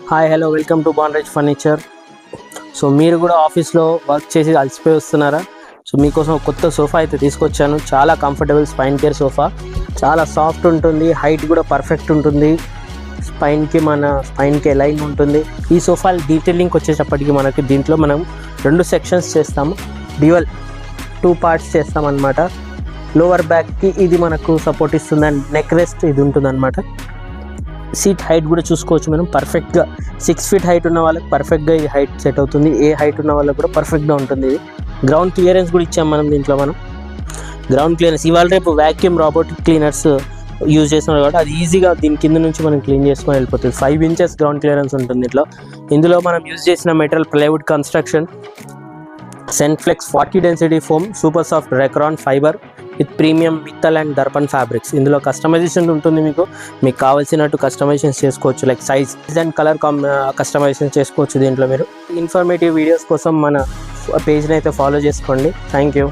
Hi hello welcome to బాండ్రేజ్ furniture. So మీరు కూడా ఆఫీస్లో వర్క్ చేసి అలసిపోయి వస్తున్నారా? సో మీకోసం కొత్త సోఫా అయితే తీసుకొచ్చాను. చాలా కంఫర్టబుల్ స్పైన్ కేర్ సోఫా, చాలా సాఫ్ట్ ఉంటుంది, హైట్ కూడా పర్ఫెక్ట్ ఉంటుంది, మన స్పైన్కి లైన్ ఉంటుంది. ఈ సోఫా డీటెయిలింగ్ వచ్చేటప్పటికి మనకి దీంట్లో మనం 2 సెక్షన్స్ చేస్తాము, డ్యూయల్ 2 పార్ట్స్ చేస్తామన్నమాట. లోవర్ బ్యాక్కి ఇది మనకు సపోర్ట్ ఇస్తుంది అండ్ నెక్ రెస్ట్ ఇది ఉంటుంది అనమాట. సీట్ హైట్ కూడా చూసుకోవచ్చు మనం, పర్ఫెక్ట్గా 6 ఫీట్ హైట్ ఉన్న వాళ్ళకి పర్ఫెక్ట్గా ఇది హైట్ సెట్ అవుతుంది, ఏ హైట్ ఉన్న వాళ్ళకి కూడా పర్ఫెక్ట్గా ఉంటుంది. ఇది గ్రౌండ్ క్లియరెన్స్ కూడా ఇచ్చాం మనం దీంట్లో. మనం గ్రౌండ్ క్లియరెన్స్ ఇవాళ రేపు వ్యాక్యూమ్ రోబోటిక్ క్లీనర్స్ యూజ్ చేస్తున్నారు కాబట్టి అది ఈజీగా దీని కింద నుంచి మనం క్లీన్ చేసుకొని వెళ్ళిపోతుంది. 5 ఇంచెస్ గ్రౌండ్ క్లియరెన్స్ ఉంటుంది ఇందులో మనం యూజ్ చేసిన మెటీరియల్ ప్లైవుడ్ కన్స్ట్రక్షన్, సెన్ఫ్లెక్స్ 40 density foam, super soft Recron fibre with premium Mittal and Darpan fabrics. ఇందులో కస్టమైజేషన్ ఉంటుంది, మీకు కావాల్సినట్టు కస్టమైజేషన్ చేసుకోవచ్చు. Like size and colour customization చేసుకోవచ్చు దీంట్లో. మీరు ఇన్ఫర్మేటివ్ వీడియోస్ కోసం మన పేజ్ని అయితే ఫాలో చేసుకోండి. Thank you.